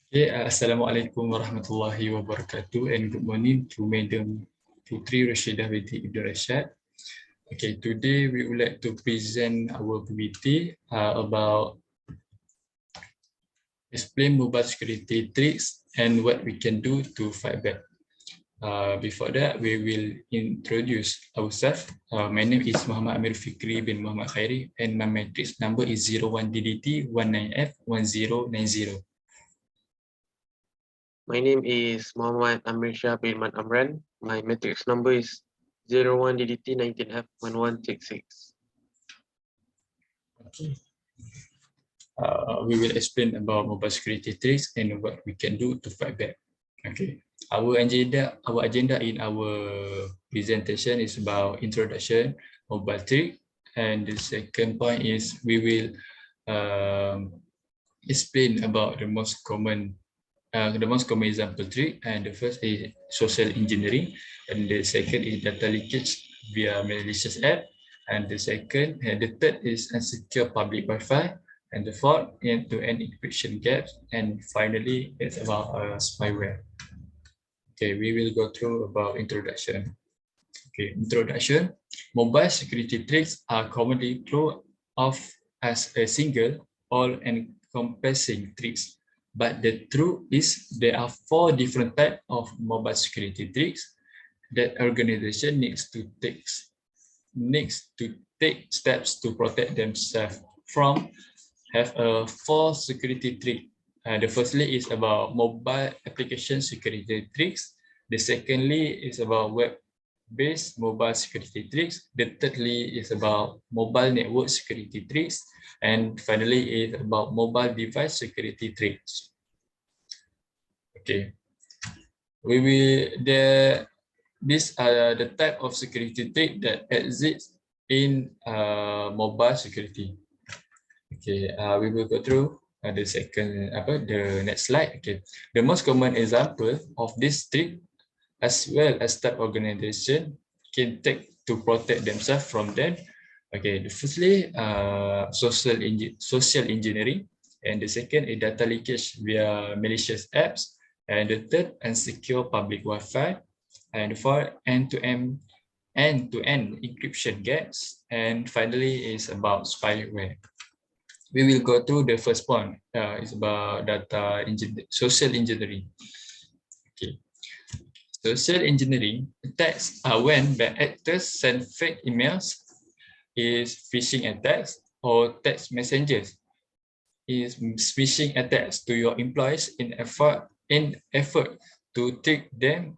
Okay, Assalamualaikum warahmatullahi wabarakatuh, and good morning to Madam Putri Rashidah binti Ibn Rashad. Okay, today we would like to present our PPT about explain mobile security tricks and what we can do to fight back. Before that, we will introduce ourselves. My name is Muhammad Amir Fikri bin Muhammad Khairi, and my matrix number is 01DDT19F1090. My name is Muhammad Amir Shah bin Man Amran. My matrix number is 01DDT19F1166. Okay. We will explain about mobile security tricks and what we can do to fight back. Okay. Our agenda in our presentation is about introduction, mobile trick, and the second point is we will explain about the most common example trick, and the first is social engineering, and the second is data leakage via malicious app, and the third is unsecure public Wi-Fi, and the fourth end-to-end encryption gaps, and finally it's about spyware. Okay, we will go through about introduction. Okay, introduction. Mobile security tricks are commonly thought of as a single, all-encompassing tricks. But the truth is there are 4 different types of mobile security tricks that organization needs to take steps to protect themselves from. Have a 4 security trick. The firstly is about mobile application security tricks. The secondly is about web-based mobile security tricks. The thirdly is about mobile network security tricks. And finally is about mobile device security tricks. Okay. These are the type of security trick that exists in mobile security. Okay, we will go through the next slide. Okay, the most common example of this trick, as well as type organization can take to protect themselves from them. Okay, the firstly, social engineering, and the second is data leakage via malicious apps, and the third, unsecure public Wi-Fi, and the fourth, end-to-end encryption gaps, and finally is about spyware. We will go through the first point. It's about social engineering. Okay. Social engineering attacks are when bad actors send fake emails, is phishing attacks, or text messages, is phishing attacks to your employees in effort to trick them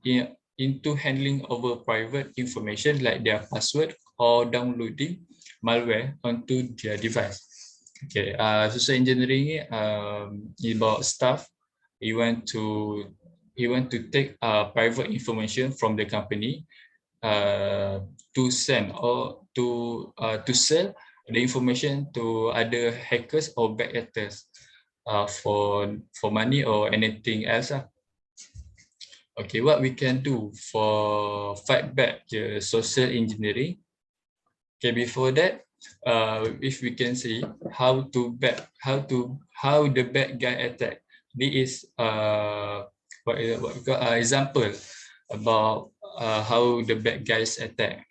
into handling over private information like their password or downloading malware onto their device. Okay, social engineering is about stuff you want to take private information from the company to send or to sell the information to other hackers or bad actors for money or anything else. Okay, what we can do for fight back the social engineering. Okay, before that, if we can see how the bad guy attack. This is what we call example about how the bad guys attack.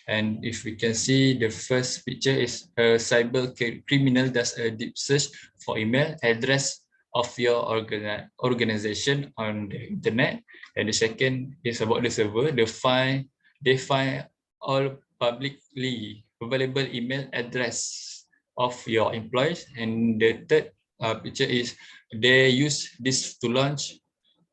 And if we can see, the first picture is a cyber criminal does a deep search for email address of your organization on the internet. And the second is about the server. They find all publicly available email address of your employees. And the third picture is they use this to launch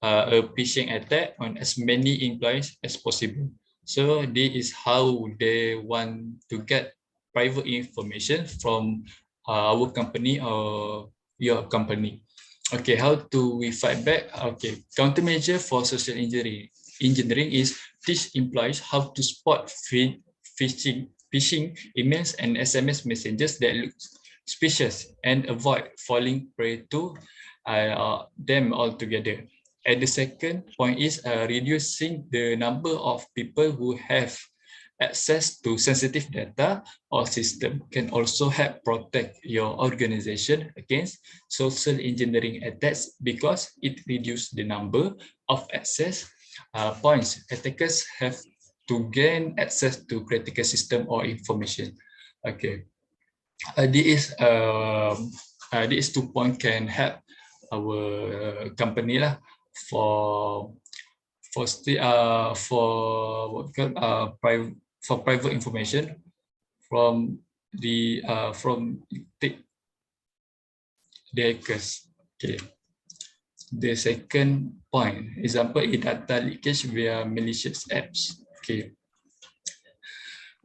a phishing attack on as many employees as possible. So this is how they want to get private information from our company or your company. Okay, how do we fight back? Okay, countermeasure for social engineering is teach employees how to spot phishing emails and SMS messages that look suspicious and avoid falling prey to them altogether. And the second point is reducing the number of people who have access to sensitive data or system can also help protect your organization against social engineering attacks because it reduces the number of access points attackers have to gain access to critical system or information. Okay, this 2 point can help our company lah for what we call private information from the hackers. Okay. The second point, example, is data leakage via malicious apps. Okay.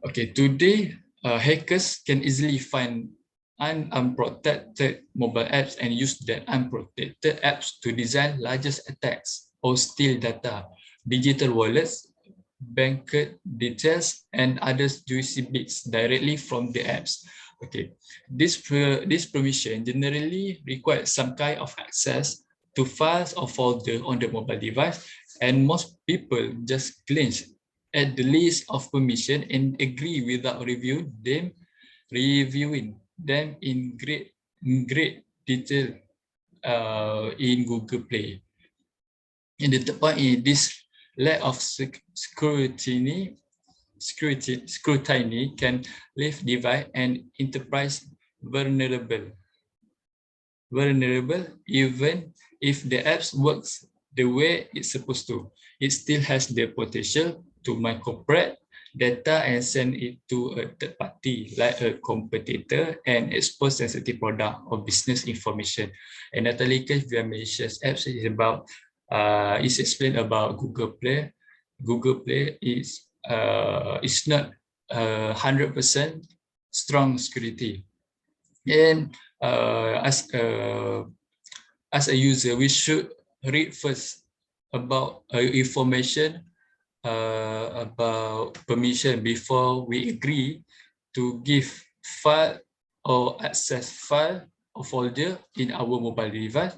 Okay. Today, hackers can easily find unprotected mobile apps and use that unprotected apps to design largest attacks or steal data, digital wallets, bank details, and other juicy bits directly from the apps. Okay, this permission generally requires some kind of access to files or folder on the mobile device, and most people just glance at the list of permission and agree without reviewing them in great detail in Google Play. And the third point is this lack of scrutiny can leave device and enterprise vulnerable even if the apps works the way it's supposed to. It still has the potential to microprint data and send it to a third party like a competitor and expose sensitive product or business information. And data leakage via malicious apps is about is explained about Google Play. Google Play is not 100% strong security, and as a user, we should read first about information about permission before we agree to give file or access file or folder in our mobile device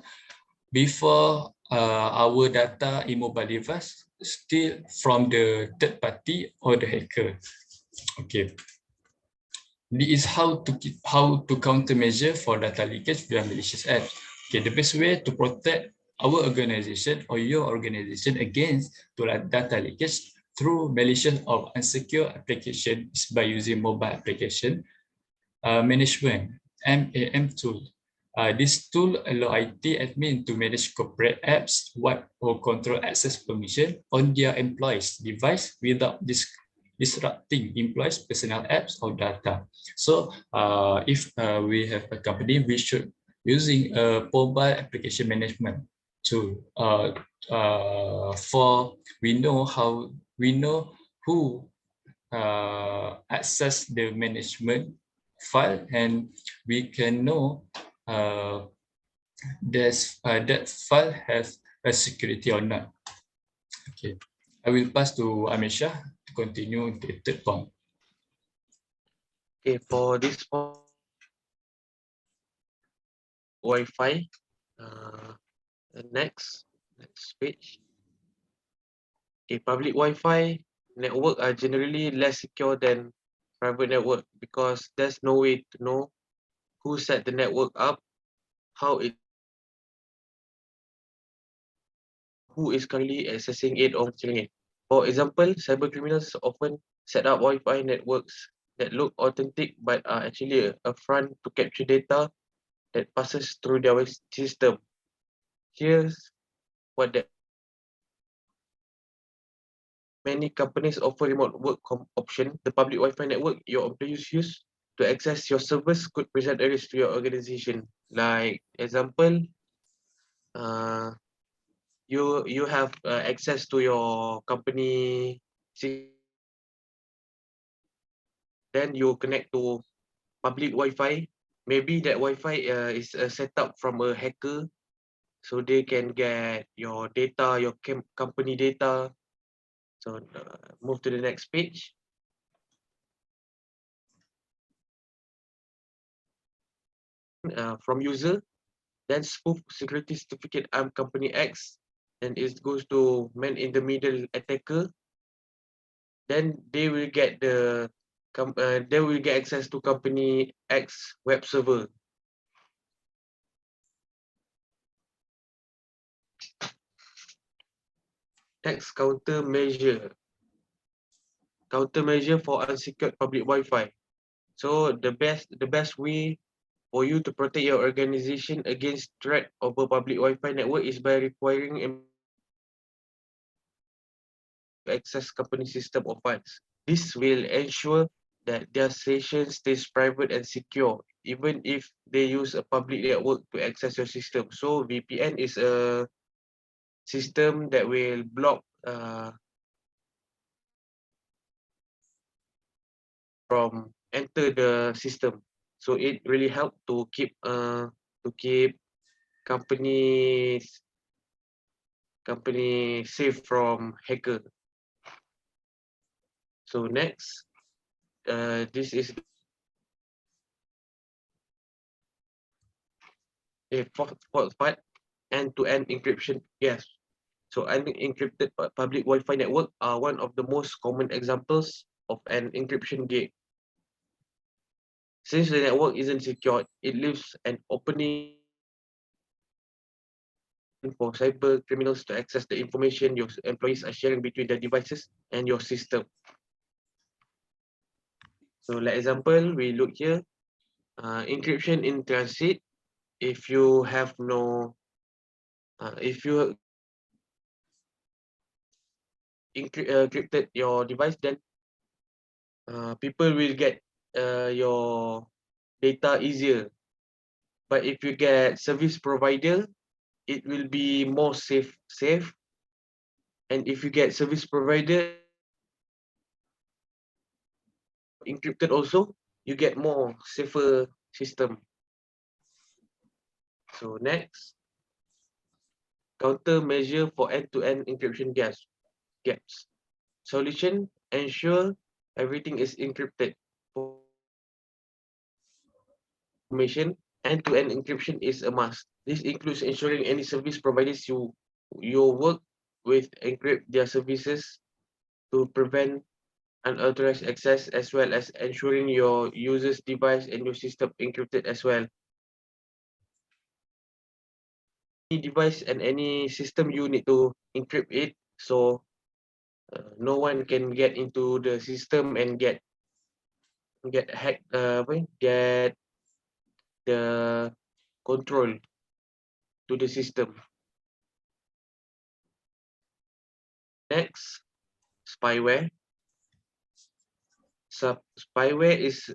before our data in mobile device steal from the third party or the hacker. Okay. This is how to countermeasure for data leakage via malicious apps. Okay, the best way to protect our organization or your organization against data leakage through malicious or unsecure application is by using mobile application management (MAM) tool. This tool allows IT admin to manage corporate apps, wipe or control access permission on their employees' device without disrupting employees' personal apps or data. So if we have a company, we should using a mobile application management tool for we know who access the management file, and we can know that file has a security or not. Okay, I will pass to Amisha to continue the third point. Okay, for this point, Wi-Fi. Next page. Okay, public Wi-Fi network are generally less secure than private network because there's no way to know who set the network up, how it, who is currently accessing it or stealing it. For example, cyber criminals often set up Wi-Fi networks that look authentic but are actually a front to capture data that passes through their system. Here's what that many companies offer remote work option. The public Wi-Fi network your employees use to access your service could present a risk to your organization. Like example, you have access to your company, then you connect to public Wi-Fi. Maybe that Wi-Fi is set up from a hacker, so they can get your data, your company data. So move to the next page. From user, then spoof security certificate I'm company X, and it goes to man in the middle attacker. then they will get access to company X web server. Next, countermeasure for unsecured public Wi-Fi. So the best way for you to protect your organization against threat of a public Wi-Fi network is by requiring access company system or files. This will ensure that their session stays private and secure, even if they use a public network to access your system. So VPN is a system that will block from enter the system. So it really help to keep companies safe from hacker. So next, this is the fourth part, end-to-end encryption. Yes. So unencrypted public Wi-Fi network are one of the most common examples of an encryption gate. Since the network isn't secured, it leaves an opening for cyber criminals to access the information your employees are sharing between their devices and your system. So like example, we look here, encryption in transit. If you have no, if you encrypted your device, then people will get your data easier. But if you get service provider, it will be more safe. And if you get service provider encrypted also, you get more safer system. So next, countermeasure for end-to-end encryption gaps. Solution, ensure everything is encrypted. Information, end-to-end encryption is a must. This includes ensuring any service providers you work with encrypt their services to prevent unauthorized access, as well as ensuring your user's device and your system encrypted as well. Any device and any system you need to encrypt it, so no one can get into the system and get hacked, get the control to the system. Next, spyware. Spyware is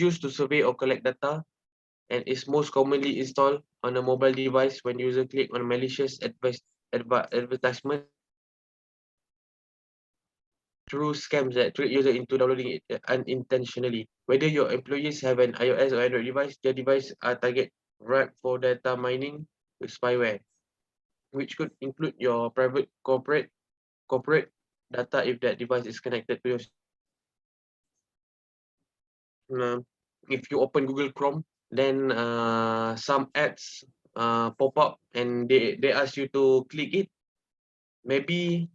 used to survey or collect data, and is most commonly installed on a mobile device when user click on malicious advertisement through scams that trick user into downloading it unintentionally. Whether your employees have an iOS or Android device, their device are target ripe for data mining with spyware, which could include your private corporate data if that device is connected to your. If you open Google Chrome, then some ads pop up and they ask you to click it. Maybe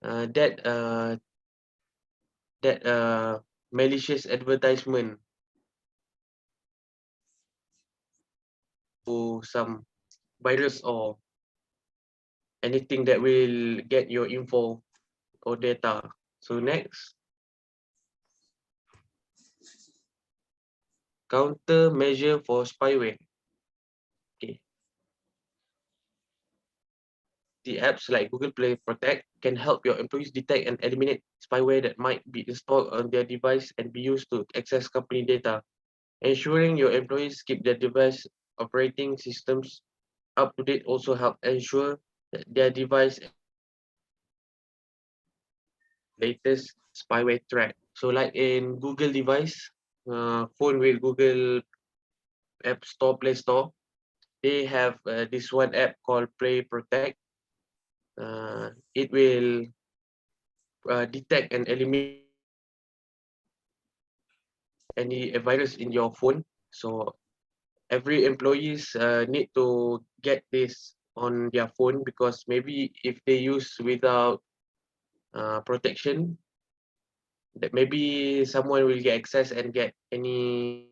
that malicious advertisement to some virus or anything that will get your info or data. So next, countermeasure for spyware. Okay. The apps like Google Play Protect can help your employees detect and eliminate spyware that might be installed on their device and be used to access company data. Ensuring your employees keep their device operating systems up to date also help ensure that their device latest spyware threat. So like in Google device, phone with Google App Store, Play Store, they have this one app called Play Protect. It will detect and eliminate any virus in your phone. So every employees need to get this on their phone, because maybe if they use without protection, that maybe someone will get access and get any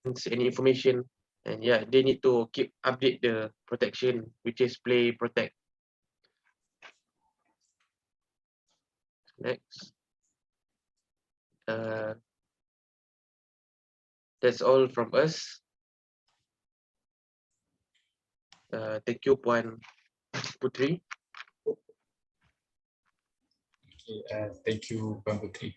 information, and yeah, they need to keep update the protection, which is play protect. Next, that's all from us. Thank you, Puan Putri. Okay, thank you, Bang Putri.